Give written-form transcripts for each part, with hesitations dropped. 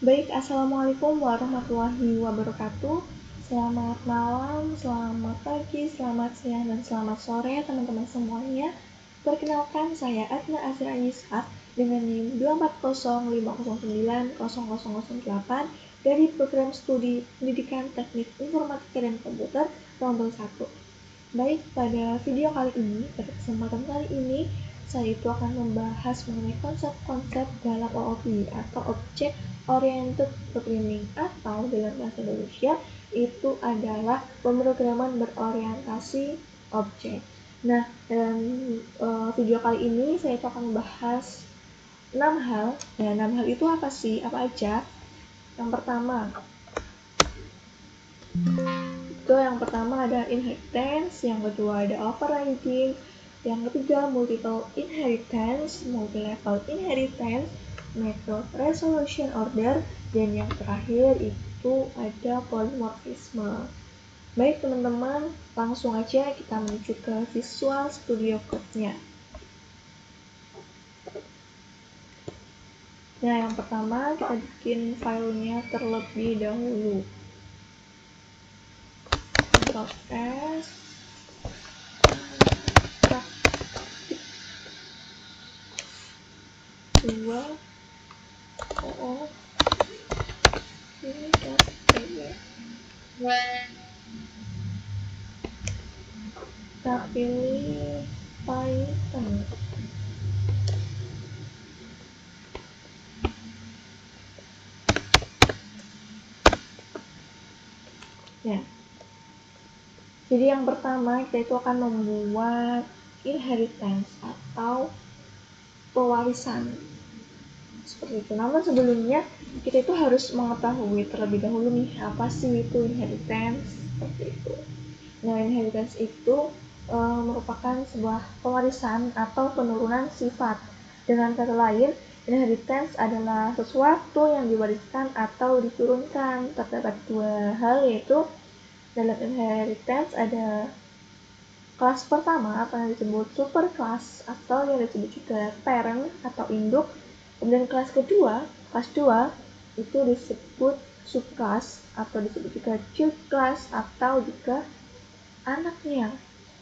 Baik, Assalamualaikum warahmatullahi wabarakatuh. Selamat malam, selamat pagi, selamat siang, dan selamat sore teman-teman semuanya. Perkenalkan, saya Adna Azra Yishat dengan NIM 24050090008 dari Program Studi Pendidikan Teknik Informatika dan Komputer Rombel 1. Baik, pada video kali ini, pada kesempatan kali ini, saya itu akan membahas mengenai konsep-konsep dalam OOP atau Object Oriented Programming, atau dalam bahasa Indonesia itu adalah pemrograman berorientasi objek. Nah, dalam video kali ini saya itu akan membahas 6 hal. Nah, 6 hal itu apa sih? Apa aja? Yang pertama ada inheritance, yang kedua ada overriding, yang ketiga multiple inheritance, multi-level inheritance, method resolution order, dan yang terakhir itu ada polymorphisme. Baik teman-teman, langsung aja kita menuju ke Visual Studio Code-nya. Nah, yang pertama kita bikin filenya terlebih dahulu. Ctrl S, dua kita pilih Python. Ya. Jadi yang pertama kita itu akan membuat inheritance atau pewarisan seperti itu. Namun sebelumnya kita itu harus mengetahui terlebih dahulu nih apa sih itu inheritance seperti itu. Nah, inheritance itu merupakan sebuah pewarisan atau penurunan sifat. Dengan kata lain, inheritance adalah sesuatu yang diwariskan atau diturunkan. Terdapat dua hal, yaitu dalam inheritance ada kelas pertama atau yang disebut superclass atau yang disebut juga parent atau induk. Kemudian kelas kedua, kelas 2 itu disebut subclass atau disebut juga child class atau juga anaknya,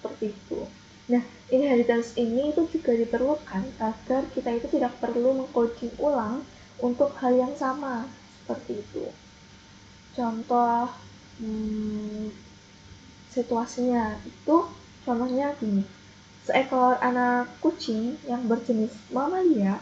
seperti itu. Nah, inheritance ini itu juga diperlukan agar kita itu tidak perlu mengcoding ulang untuk hal yang sama, seperti itu. Contoh situasinya itu, contohnya gini, seekor anak kucing yang berjenis mamalia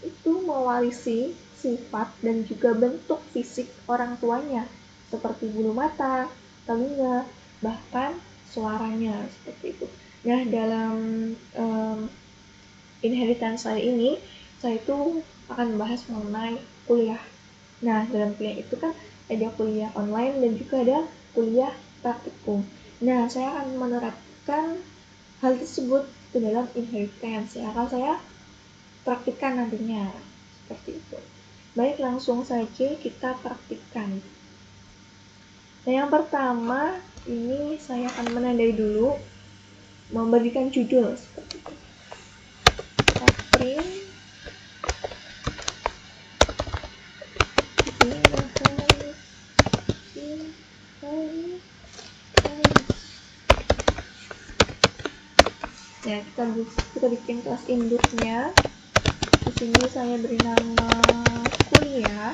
itu mewarisi sifat dan juga bentuk fisik orang tuanya, seperti bulu mata, telinga, bahkan suaranya, seperti itu. Nah, dalam inheritance saya ini, saya itu akan membahas mengenai kuliah. Nah, dalam kuliah itu kan ada kuliah online dan juga ada kuliah praktikum. Nah, saya akan menerapkan hal tersebut ke dalam inheritance yang akan saya praktikkan nantinya, seperti itu. Baik, langsung saja kita praktikkan. Nah, yang pertama ini saya akan menandai dulu, memberikan judul seperti itu. Kita print ya, kita bikin kelas induknya. Di sini saya beri nama kuliah,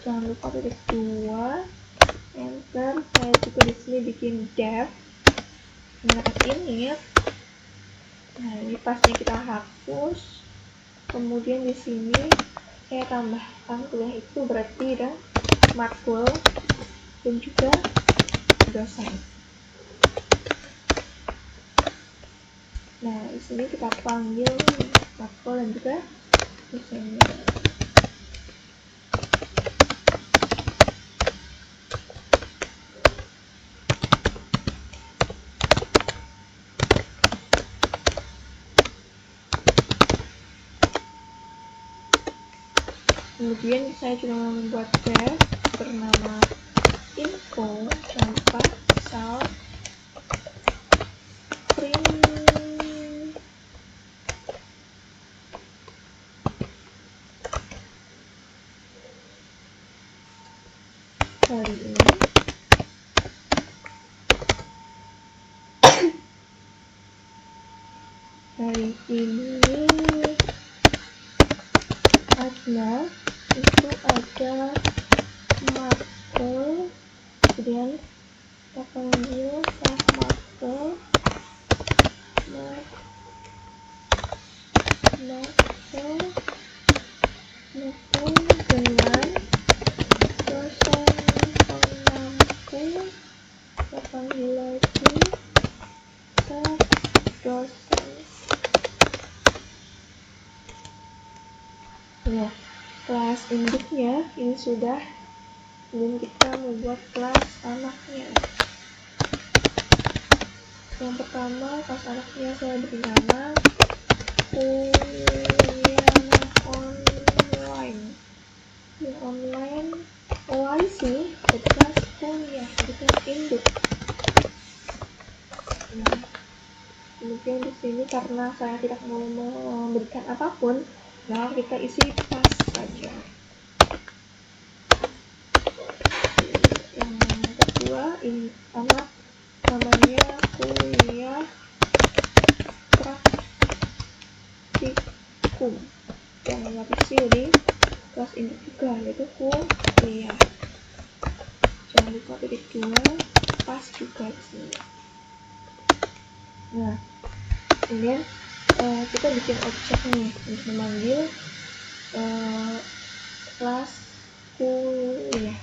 jangan lupa titik 2, enter. Saya juga di sini bikin dev, menggunakan init. Nah, ini pasnya kita hapus. Kemudian di sini saya tambahkan kuliah itu berarti ada matkul dan juga dosen. Nah, di sini kita panggil matkul dan juga dosennya. Kemudian saya juga membuat dev bernama info tanpa sal print. hari ini Adna itu ada matkul, kemudian kita panggil kelas matkul dengan dosen pengampu, kita panggil lagi ke dosen. Nah, kelas induknya ini sudah, dan kita membuat kelas anaknya. Yang pertama, kelas anaknya saya beri nama kuliah online. Kuliah online OIC, jadi kelas kuliah, jadi kelas induk. Nah, kemudian di sini karena saya tidak mau memberikan apapun, nah kita isi pas saja. Yang kedua, ini anak namanya kuliah praktikum, yang lapisi di kelas induk juga, yaitu kuliah. Jangan lupa titik 2 pas juga di sini. Nah, kemudian kita bikin objek nih untuk memanggil kelas kuliah.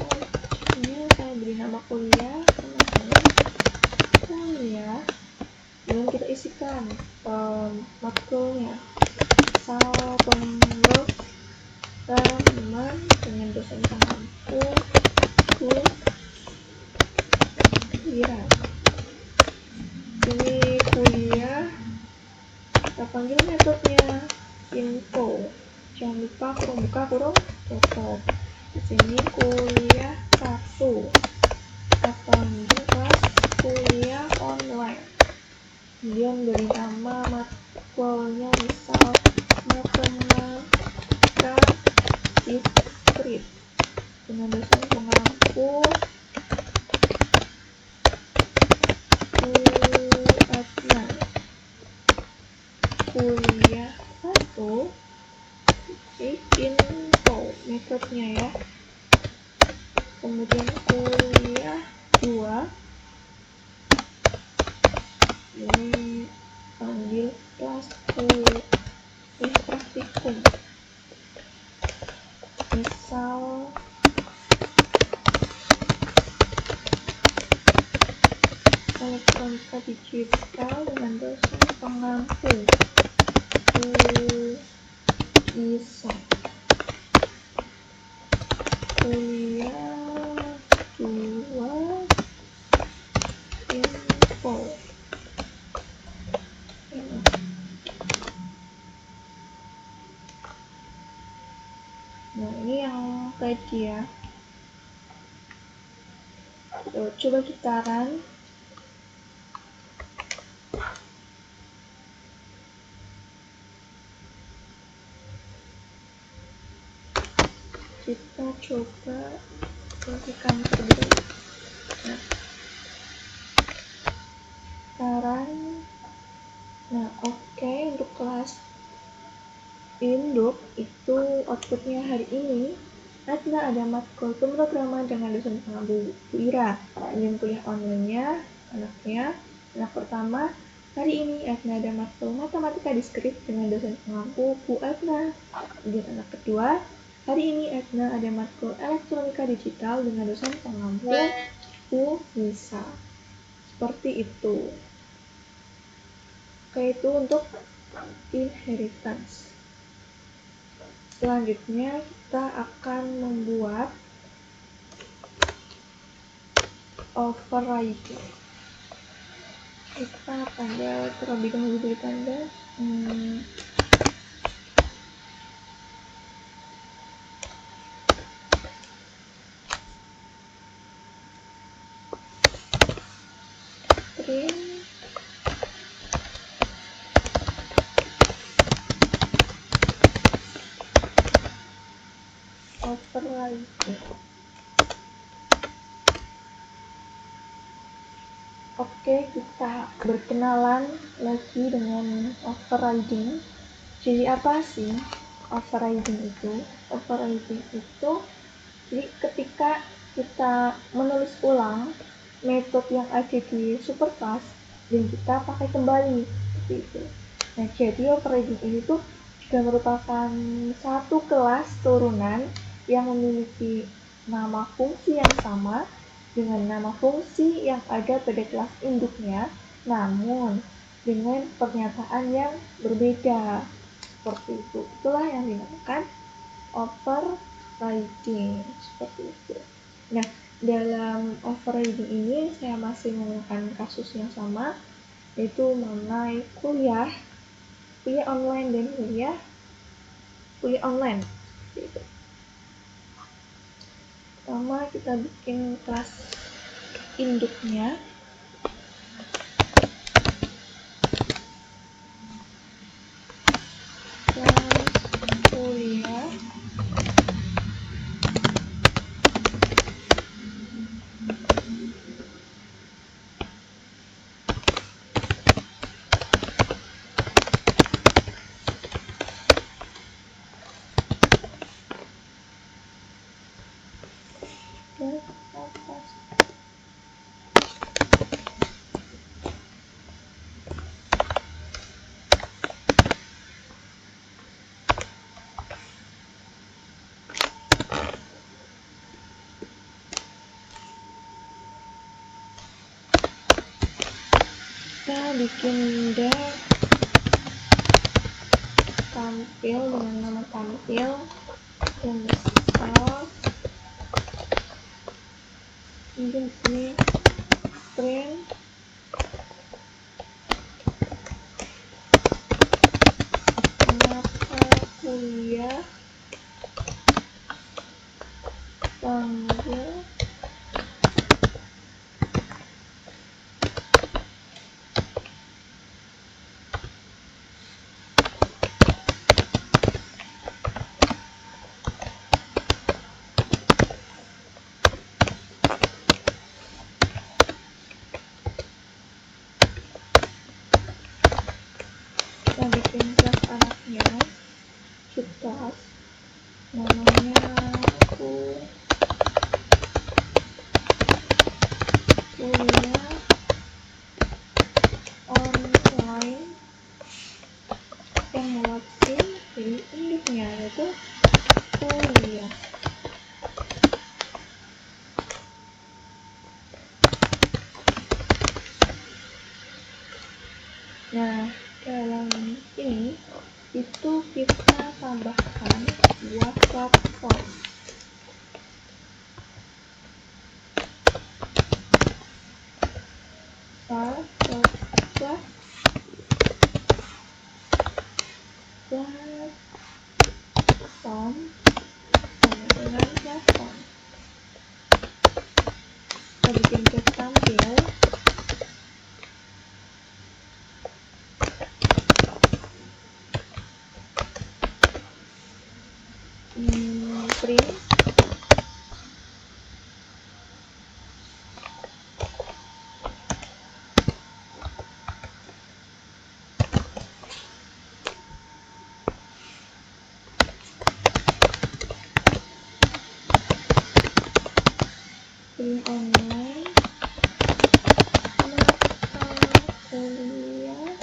Objeknya saya beri nama kuliah, kuliah. Kemudian kita isikan matkulnya, misal teman dengan dosen pengampu kuliah. Ini kuliah, kita panggil metodenya info. Jangan lupa kurung buka kurung tutup. Di sini kuliah 1, kita panggil kelas kuliah online. Kemudian beri nama matkulnya, misal matematika diskrit dengan dosen pengampu Adna. Kuliah 1 info metodenya ya. Kemudian kuliah 2 ini panggil kelas kuliah praktikum, misal elektronika digital dengan dosen pengampu bisa. Kuliah 2 info. Nah, ini yang tadi ya. Coba kita run. Kita coba berikan terlebih dahulu. Nah, sekarang, nah oke, untuk kelas induk itu outputnya hari ini Adna ada matkul pemrograman dengan dosen pengampu Bu Ira. Kemudian kuliah online-nya anaknya, anak pertama hari ini Adna ada matkul matematika diskrit dengan dosen pengampu Bu Adna. Kemudian anak kedua hari ini Adna ada matkul elektronika digital dengan dosen pengampu Bu Nisa. Seperti itu. Oke, itu untuk inheritance. Selanjutnya kita akan membuat overriding. Kita tanda terlebih dahulu dari tanda print overriding. Oke, kita berkenalan lagi dengan overriding. Jadi apa sih overriding itu? Overriding itu jadi ketika kita menulis ulang metode yang ada di superclass dan kita pakai kembali seperti itu. Nah, jadi overriding ini tuh juga merupakan satu kelas turunan yang memiliki nama fungsi yang sama dengan nama fungsi yang ada pada kelas induknya, namun dengan pernyataan yang berbeda. Seperti itu. Itulah yang dinamakan overriding. Seperti itu. Nah, dalam overriding ini saya masih menggunakan kasus yang sama, yaitu mengenai kuliah online dan kuliah online. Seperti itu. Pertama kita bikin kelas induknya. Kelas kuliah kita bikin tampil dengan nama tampil dan misal mungkin disini print mata kuliah tanggal kita bikin kelas anaknya subclass namanya kuliah online yang mewakili jadi induknya yaitu kuliah. Nah, dalam ini itu kita tambahkan dua platform. Platform sama dengan platform. Kita bikin kelas tampil. Print online mata kuliah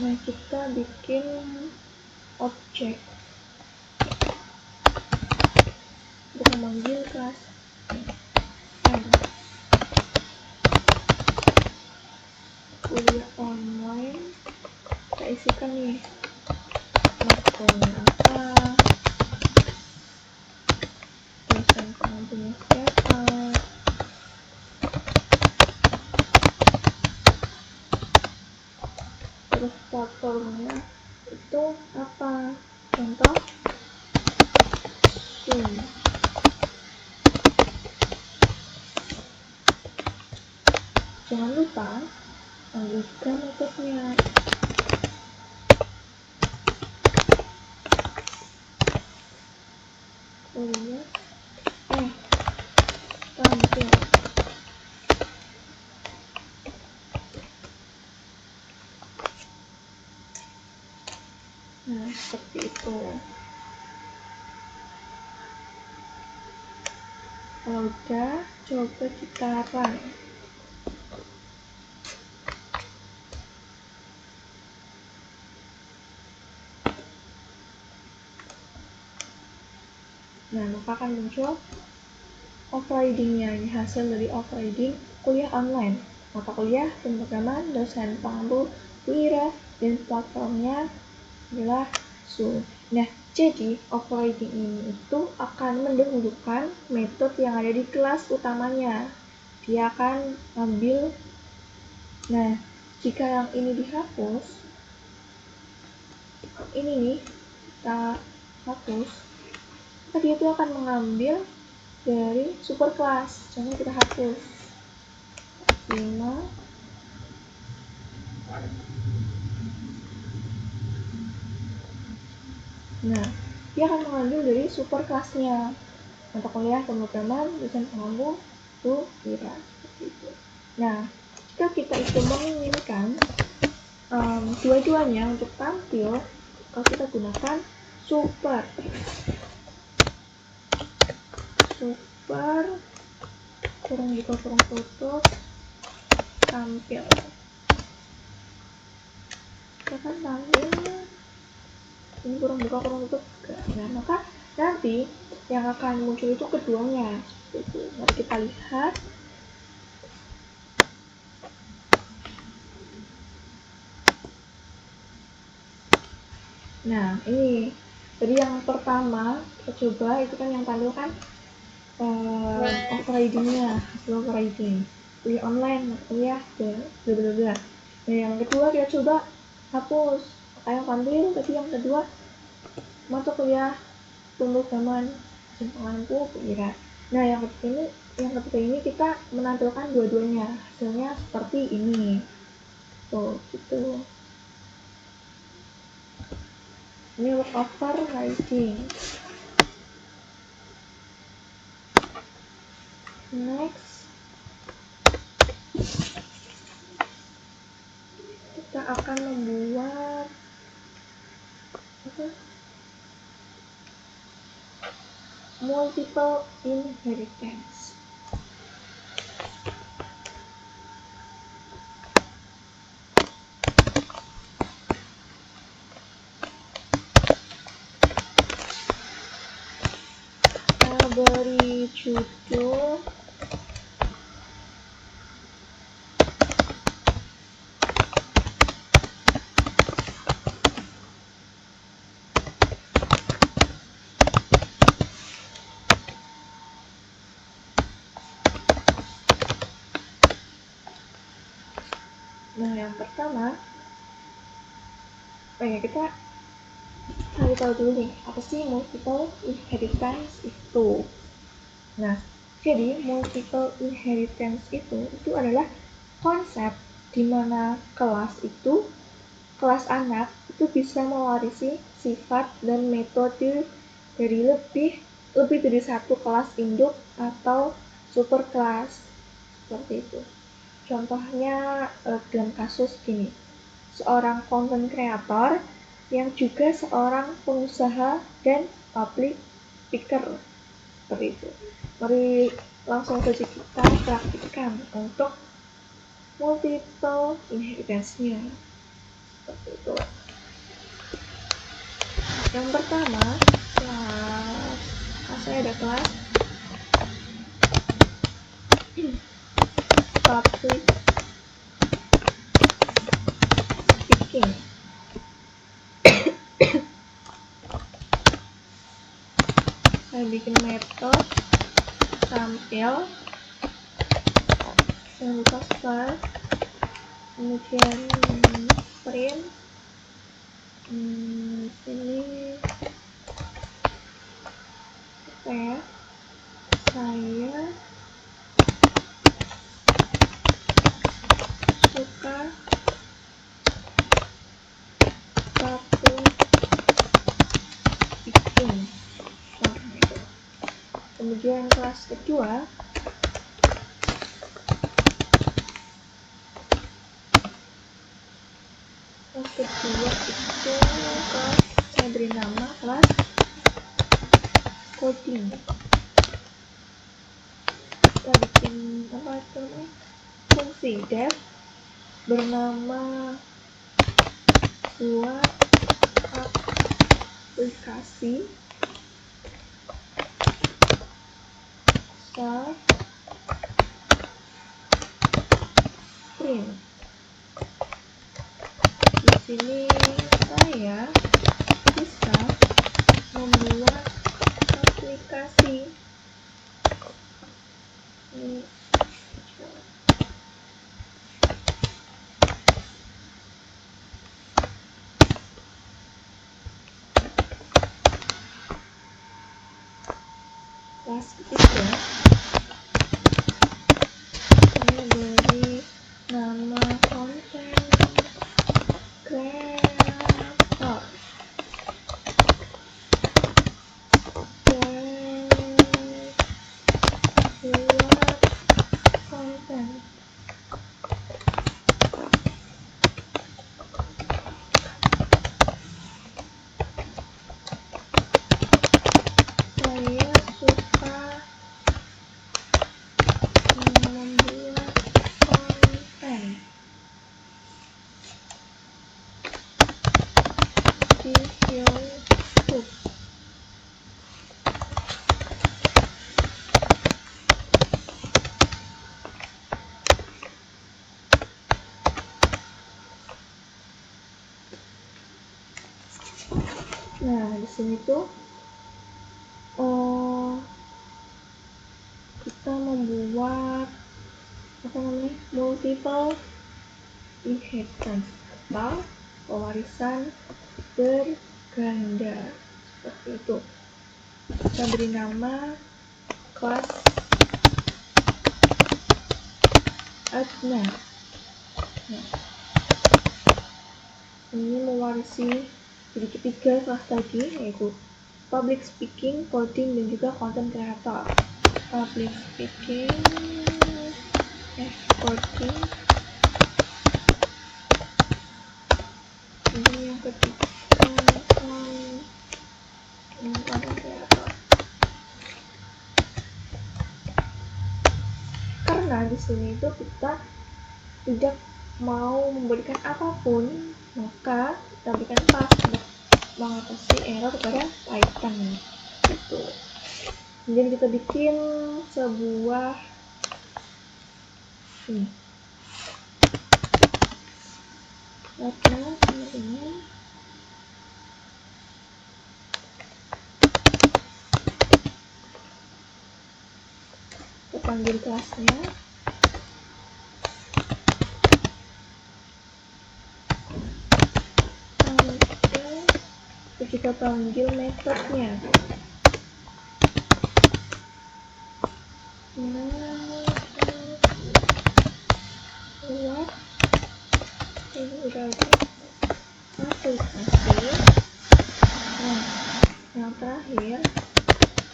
Nah, kita bikin objek untuk memanggil kelas M. dosen pengampunya siapa, terus platformnya itu apa, contoh Zoom. Jangan lupa lanjutkan metodenya. Kuliah tampil. Nah, seperti itu. Kalau udah, coba kita run. Nah, maka akan muncul off-riding-nya. Ini hasil dari off-riding kuliah online. Mata kuliah, pemrograman, dosen pengampu, Wira, dan platformnya adalah Zoom. Nah, jadi off-riding ini itu akan mendahulukan metode yang ada di kelas utamanya. Dia akan ambil, nah, jika yang ini dihapus, ini nih, kita hapus, maka dia itu akan mengambil dari super kelas. Contohnya kita hapus 5. Nah, dia akan mengambil dari super kelasnya. Mata kuliah pemrograman, dosen pengampu, itu Wira, seperti itu. Nah, jika kita itu menginginkan dua-duanya untuk tampil, kalau kita gunakan super kurung buka kurung tutup tampil. Kita kan tampil ini kurung buka kurung tutup juga. Nah, maka nanti yang akan muncul itu keduanya. Mari kita lihat. Nah, ini jadi yang pertama kita coba itu kan yang tampil kan off-riding-nya, hasil off-riding, kuliah online, kuliah bla bla bla. Nah, yang kedua kita coba hapus. Maka yang tampil tadi yang kedua mata kuliah pemrograman, dosen pengampu, Wira. Nah, yang ketiga ini kita menampilkan dua-duanya, hasilnya seperti ini. Tuh, gitu. Ini overriding. Next, kita akan membuat multiple inheritance. Kita beri judul Nah, yang pertama, kita cari tahu dulu nih, apa sih multiple inheritance itu? Nah, jadi multiple inheritance itu adalah konsep di mana kelas anak itu bisa mewarisi sifat dan metode dari lebih dari satu kelas induk atau super kelas, seperti itu. Contohnya dalam kasus gini, seorang content creator yang juga seorang pengusaha dan public speaker, seperti itu. Mari langsung saja kita praktikkan untuk multiple inheritance-nya, seperti itu. Yang pertama, saya ada kelas public speaking. Saya bikin metode tampil, saya buka start, kemudian print, sini apa ya, saya suka public speaking. Kemudian kelas kedua, itu kelas saya beri nama kelas coding. Kita bikin apa itu namanya, fungsi def bernama buat aplikasi start print. Di sini saya bisa membuat aplikasi. Ini kelas ketiga, saya beri nama content creator. Buat konten. Saya suka membuat konten di YouTube. Nah, di sini tuh kita membuat apa namanya, multiple inheritance atau pewarisan berganda, seperti itu. Kita beri nama kelas Adna. Nah, ini mewarisi jadi ketiga kelas tadi, yaitu public speaking, coding, dan juga content creator. Public speaking, coding, ini yang ketiga content creator. Karena di sini itu kita tidak mau memberikan apapun, maka kita berikan pass untuk mengatasi error pada Python gitu. Kemudian kita bikin sebuah Adna ini. Kita panggil kelasnya. Kita panggil metodenya. Buat ini udah ada aplikasi. Nah, yang terakhir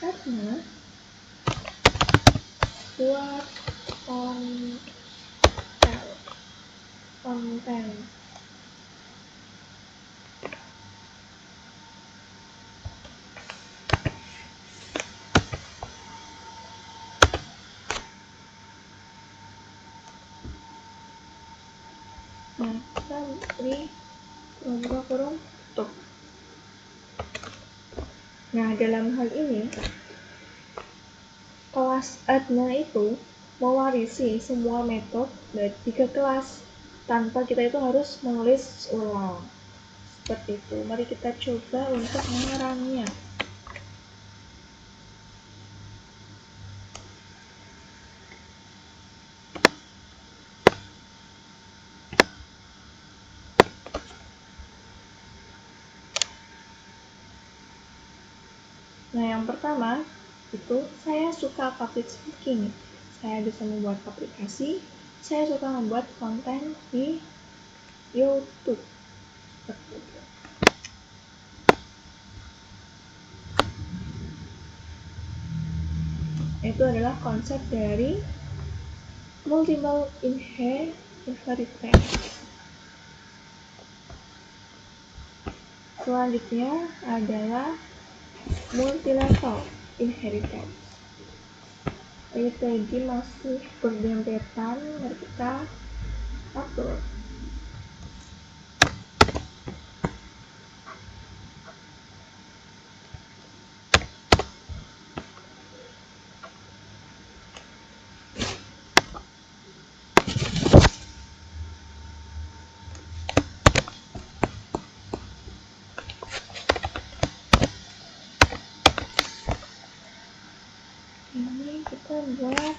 karena buat konten. Nah, kita beri buka kurung tutup. Nah, dalam hal ini kelas Adna itu mewarisi semua metode dari 3 kelas tanpa kita itu harus menulis ulang. Seperti itu. Mari kita coba untuk mengerangnya. Nah, yang pertama itu saya suka public speaking. Saya bisa membuat aplikasi, saya suka membuat konten di YouTube. Itu adalah konsep dari multiple inheritance. Selanjutnya adalah multi-level inheritance. Lagi masih berdempetan, mari kita atur. Ini kita buat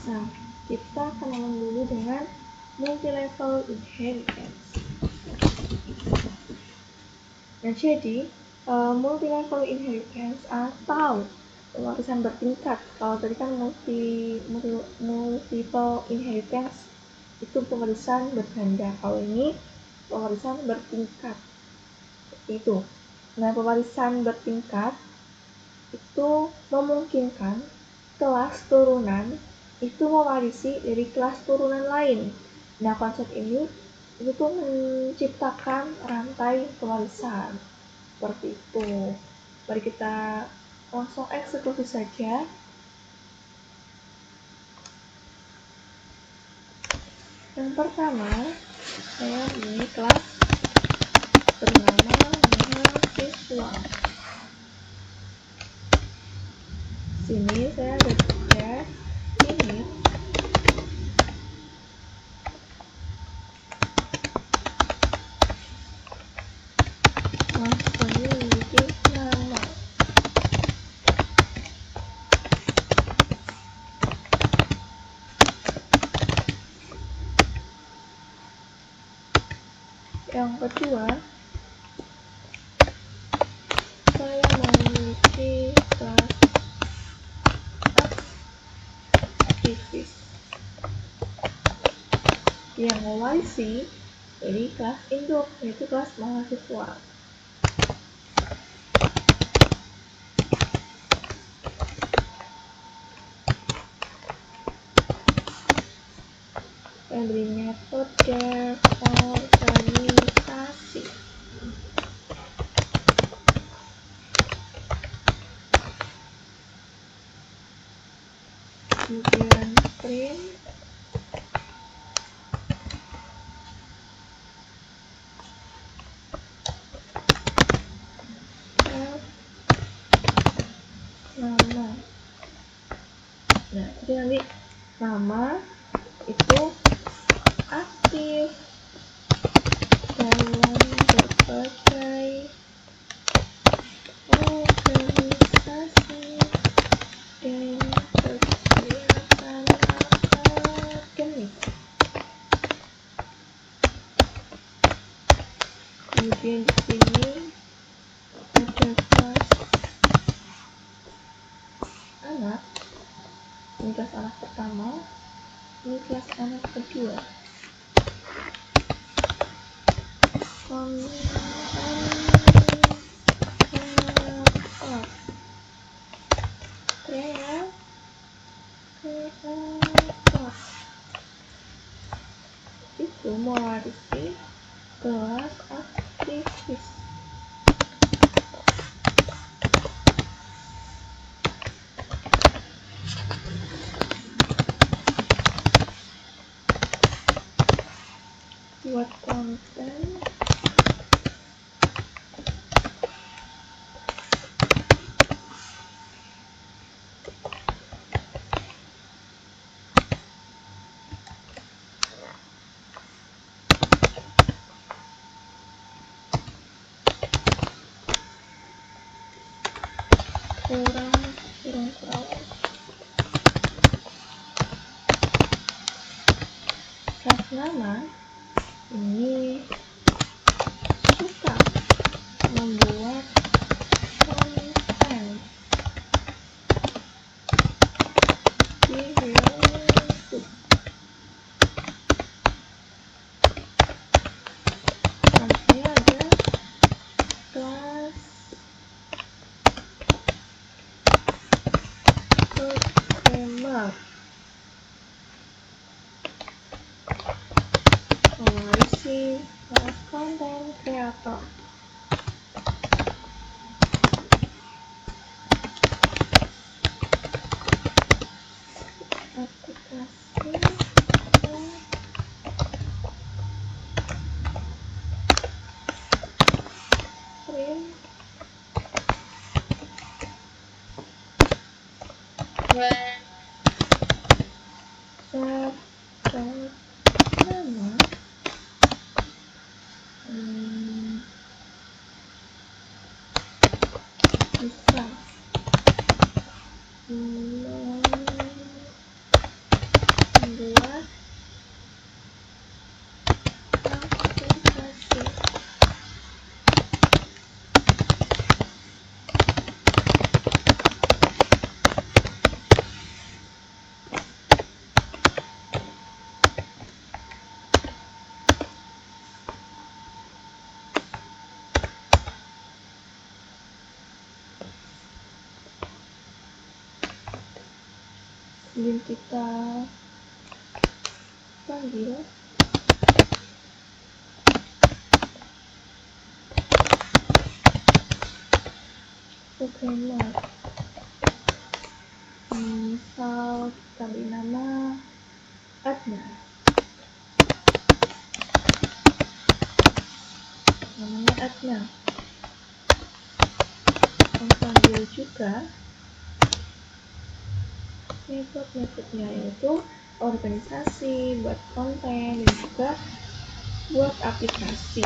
Nah, kita akan ngomong dulu dengan multi-level inheritance. Nah, jadi multi-level inheritance atau pewarisan bertingkat. Kalau tadi kan multiple inheritance itu pewarisan berganda. Kalau ini pewarisan bertingkat. Seperti itu. Nah, pewarisan bertingkat itu memungkinkan kelas turunan itu mewarisi dari kelas turunan lain. Nah, konsep ini itu tuh menciptakan rantai pewarisan. Seperti itu. Mari kita langsung eksekusi saja. Yang pertama, saya memilih kelas bernama mahasiswa. Sini saya ada ini memiliki nama. Yang kedua, saya memiliki kelas aktivis yang mewarisi dari kelas induk, yaitu kelas mahasiswa. Saya beri metode organisasi. Kemudian print nama. Nah, jadi nanti nama itu aktif dalam berbagai organisasi dan kegiatan akademik. Kemudian di sini ada kelas anak. Ini kelas anak pertama, ini kelas anak kedua. Itu mewarisi kelas aktivis. dan kurang kelas nama ini suka membuat konten di YouTube. Contohnya ada kelas programmer, mewarisi kelas konten kreator. Aplikasi print nama bisa membuat aplikasi. Sebelum kita panggil programmer, misal kita beri nama Adna, namanya Adna. Kita panggil juga metode-metodenya, yaitu organisasi, buat konten, dan juga buat aplikasi.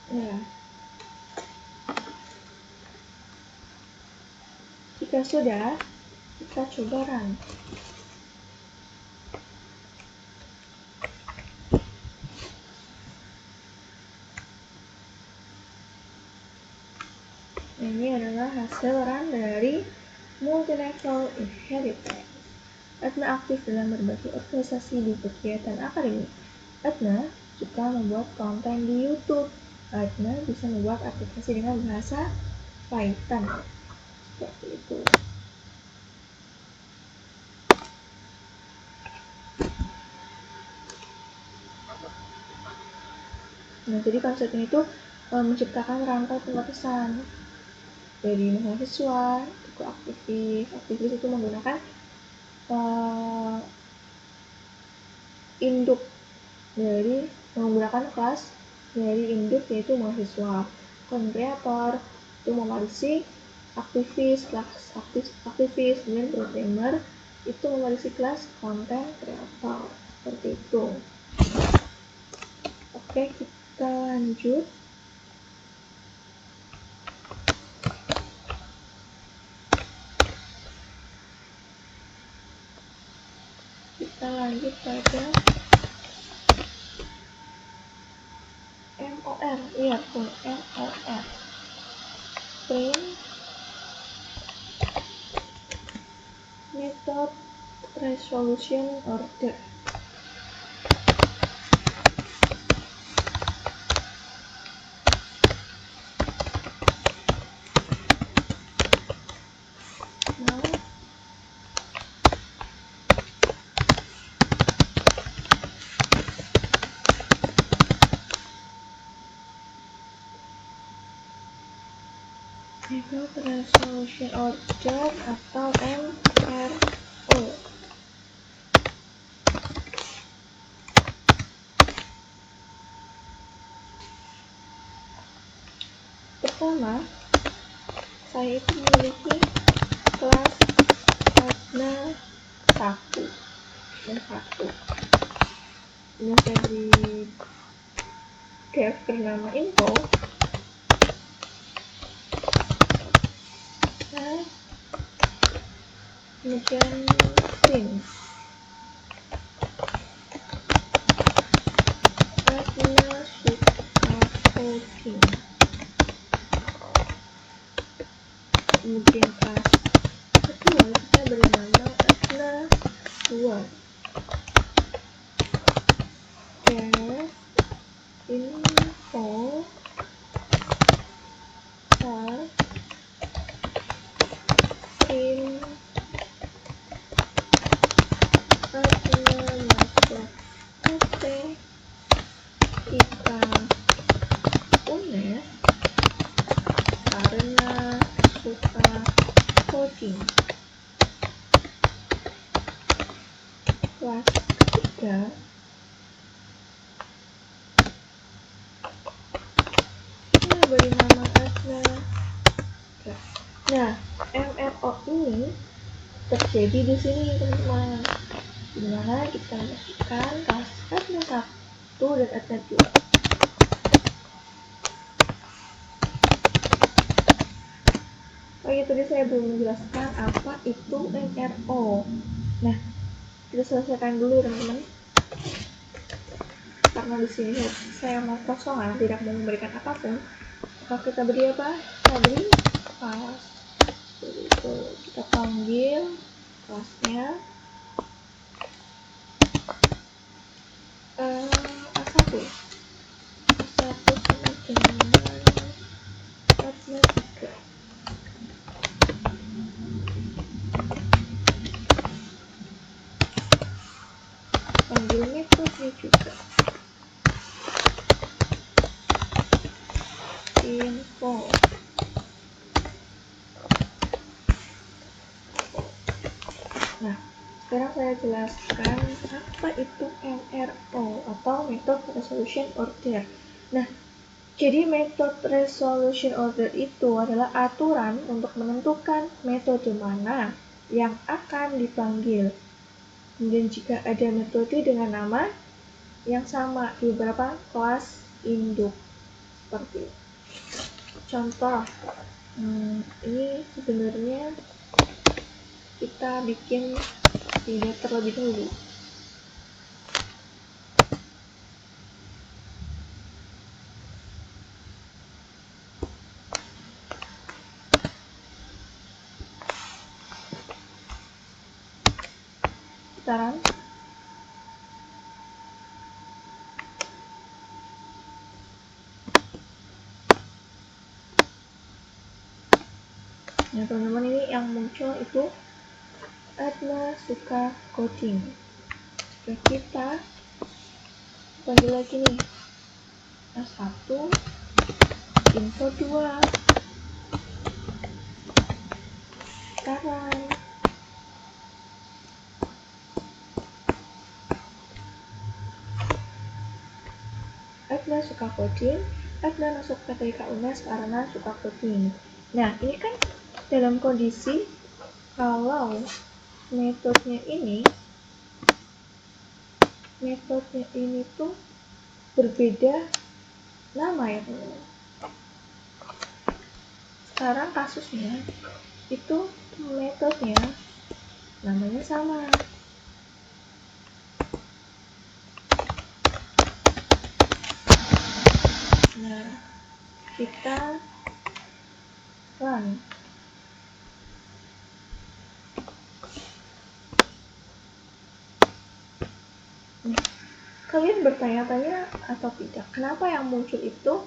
Ya. Jika sudah, kita coba run. Ini adalah hasil run dari multi-level inheritance. Adna aktif dalam berbagai organisasi di kegiatan akademik. Adna juga membuat konten di YouTube. Adna bisa membuat aplikasi dengan bahasa Python. Seperti itu. Nah, jadi konsepnya itu menciptakan rantai penulisan dari mahasiswa ke aktivis. Aktivis itu menggunakan induk dari menggunakan kelas dari induk, yaitu mahasiswa. Konten kreator itu mewarisi aktivis, kelas aktivis, dan programmer itu mewarisi kelas konten kreator. Seperti itu. Oke, kita lanjut. Kita lanjut pada MOR, iya tuh MOR, print method resolution order. Nah, Method Resolution Order atau MRO. Pertama, saya itu memiliki kelas Adna 1 dan 1. Ini saya beri def bernama info. Nah, kemudian screen Adna suka coding. Kemudian kelas kedua kita beri nama Adna 2. Def info start screen Adna masuk PT kita UNES karena suka coding. Kelas ketiga kita beri nama Adna. Nah, MRO ini terjadi di sini teman-teman, dimana kita masukkan kelas Adna 1 dan Adna 2. Oke, tadi saya belum menjelaskan apa itu MRO. Nah, kita selesaikan dulu teman-teman, karena di sini saya mau kosongan, tidak mau memberikan apapun. Maka kita beri apa? Kita beri kelas. Itu kita panggil kelasnya A1 sama dengan Adna 3. Panggil metode juga info. Nah, sekarang saya jelaskan apa itu MRO atau Method Resolution Order. Nah, jadi Method Resolution Order itu adalah aturan untuk menentukan metode mana yang akan dipanggil. Kemudian jika ada metode dengan nama yang sama di beberapa kelas induk, seperti itu. Contoh, ini sebenarnya kita bikin video terlebih dahulu. Sekarang nah teman-teman, ini yang muncul itu Adna suka coding. Oke, kita panggil lagi nih A1 info 2. Sekarang Adna suka coding, Adna masuk PTK UNES karena suka coding. Nah, ini kan dalam kondisi kalau metodenya ini tuh berbeda nama ya teman-teman. Sekarang kasusnya itu metodenya namanya sama. Nah, kita run. Nah, kalian bertanya-tanya atau tidak, kenapa yang muncul itu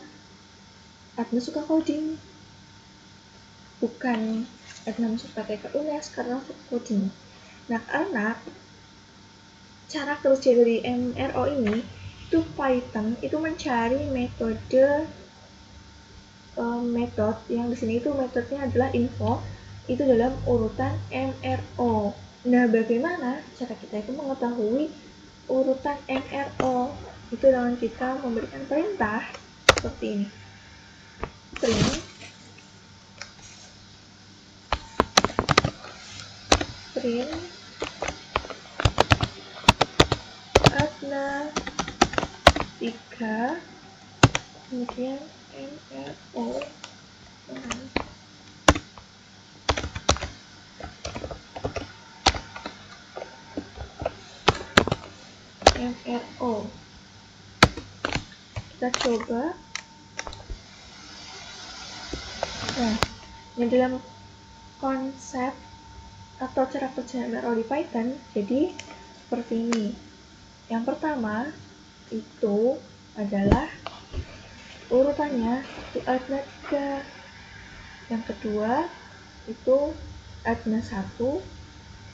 Adna suka coding, bukan Adna masuk PTK UNES karena suka coding? Nah, karena cara kerja dari MRO ini itu Python itu mencari metode metode yang di sini itu metodenya adalah info itu dalam urutan MRO. Nah, bagaimana cara kita itu mengetahui urutan MRO? Itu dengan kita memberikan perintah seperti ini. Print adna 3 kemudian MRO kita coba. Nah, ini dalam konsep atau cara kerja MRO di Python jadi seperti ini. Yang pertama itu adalah urutannya itu adna 3, yang kedua itu adna 1,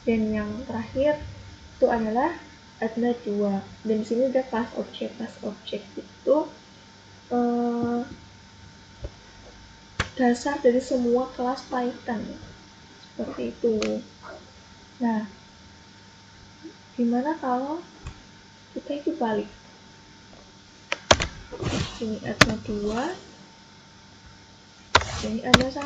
dan yang terakhir itu adalah adna 2. Dan di sini ada class object. Class object itu dasar dari semua kelas Python seperti itu. Nah, gimana kalau kita itu balik? Sini adna 2, sini adna 1.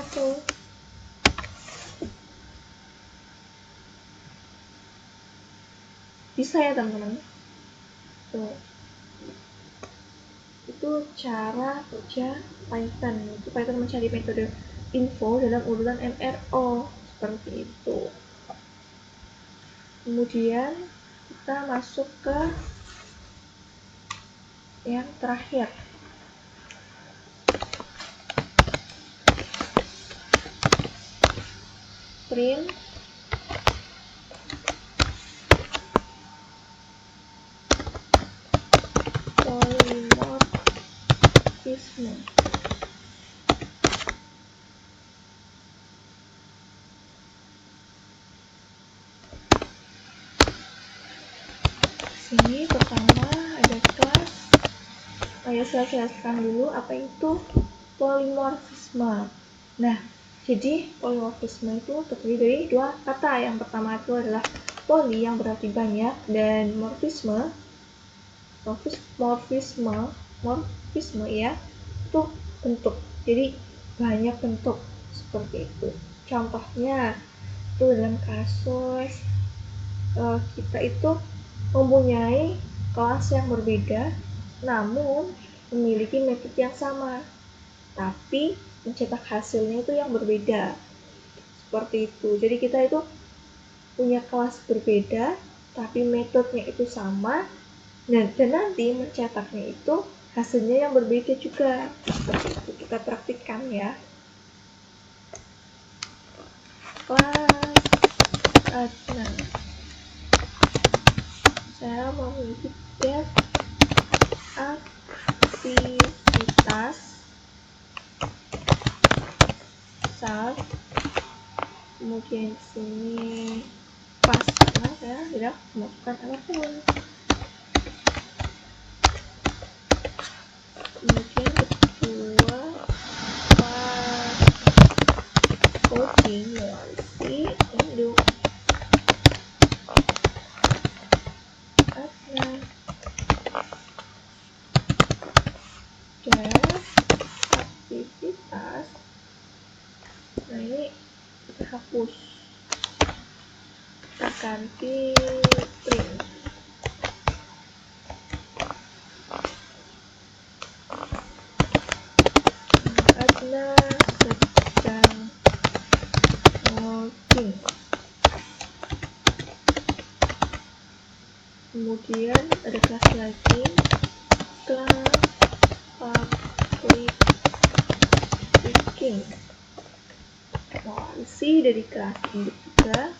Bisa ya teman-teman? Tuh. Itu cara kerja Python. Itu Python mencari metode info dalam urutan MRO seperti itu. Kemudian kita masuk ke yang terakhir. Print polymorphism. Sini pertama ada kelas. Saya jelaskan dulu apa itu polymorphisme. Nah, jadi polymorphisme itu terdiri dari dua kata. Yang pertama itu adalah poly yang berarti banyak, dan morfisme ya itu bentuk. Jadi banyak bentuk seperti itu. Contohnya itu dalam kasus kita itu mempunyai kelas yang berbeda namun memiliki metode yang sama, tapi mencetak hasilnya itu yang berbeda seperti itu. Jadi kita itu punya kelas berbeda tapi metodenya itu sama, dan nanti mencetaknya itu hasilnya yang berbeda juga. Seperti itu kita praktikkan ya. Kelas adna, saya memiliki get aktivitas start, kemudian di sini pas karena saya tidak melakukan apapun. Kemudian kedua pas coding mulai induk adna get aktivitas. Nah, ini kita hapus, kita ganti print. Adna sedang working. Kemudian ada kelas lagi, kelas public speaking. Isi dari kelas induk juga.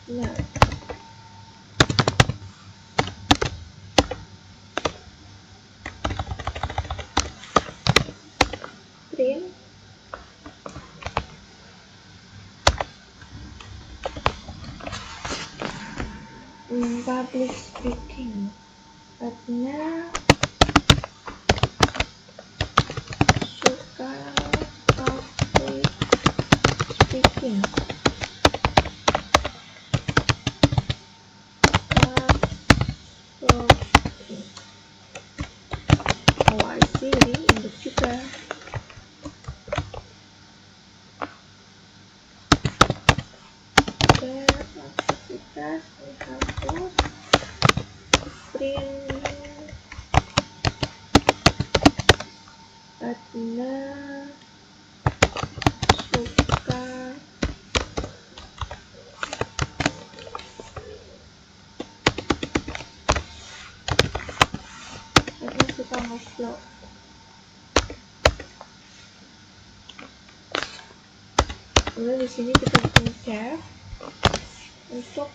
Nah, print public speaking. Adna hapus print Adna suka ngevlog. Kemudian di sini kita bikin def untuk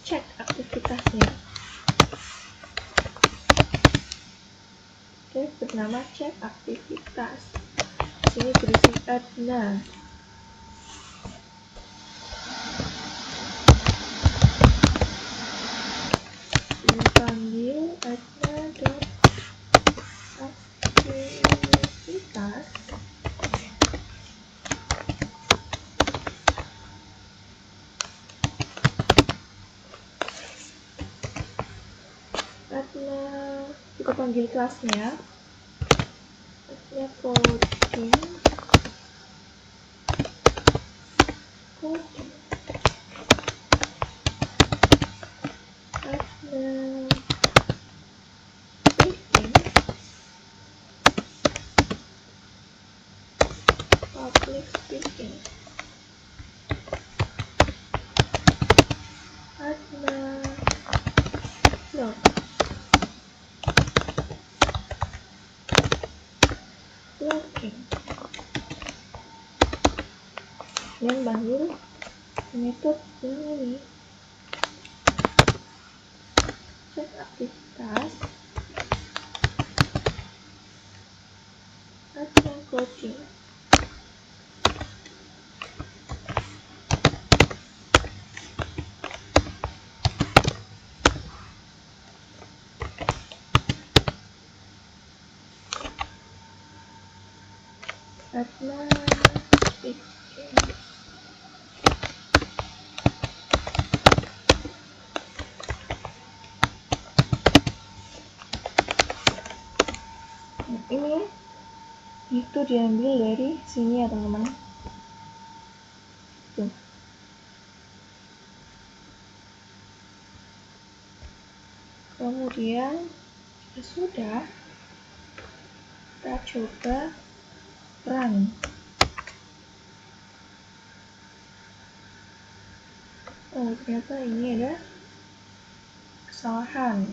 cek aktivitasnya. Def bernama cek aktivitas. Di sini berisi Adna. Dipanggil Adna dot aktivitas. Adna kita panggil kelasnya. Adna coding. Public speaking. Adna vlog. Vlogging. Dan panggil metode ini cek aktivitas Adna coding. Adna speaking. Ini itu diambil dari sini ya teman-teman. Tuh. Kemudian jika sudah, kita coba run. Oh, ternyata ini ada kesalahan.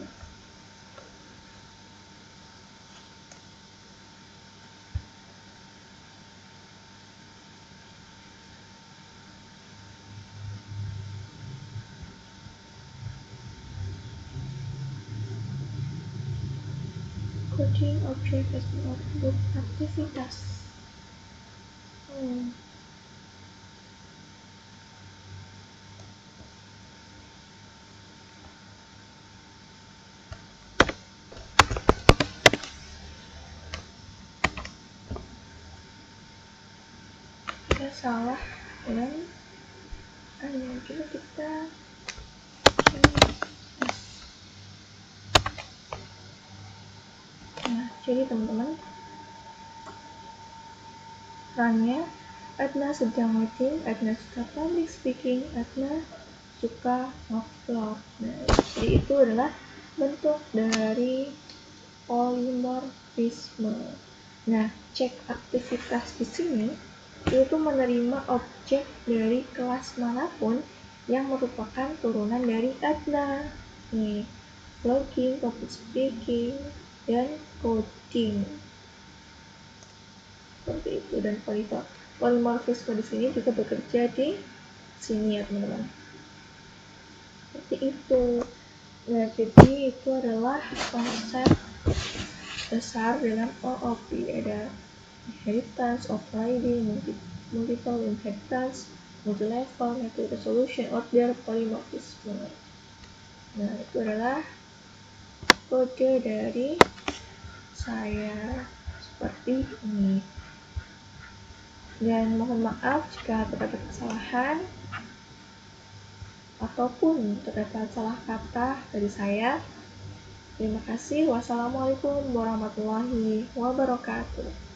Coding object as output aktivitas. Kita salah dan coba kita jadi teman-teman, runnya Adna sedang meeting, Adna suka public speaking, Adna suka ngevlog. Nah, jadi itu adalah bentuk dari polimorfisme. Nah, cek aktivitas di sini itu menerima objek dari kelas manapun yang merupakan turunan dari Adna. Nih, vlogging, public speaking, dan coding. Seperti itu. Dan polimorfisme di sini juga bekerja di sini ya teman-teman. Seperti itu. Nah, jadi itu adalah konsep besar dalam OOP. Ada inheritance, overriding, multiple inheritance, multi-level, method resolution, order, polymorphism. Nah, itu adalah kode dari saya seperti ini. Dan mohon maaf jika terdapat kesalahan ataupun terdapat salah kata dari saya. Terima kasih. Wassalamualaikum warahmatullahi wabarakatuh.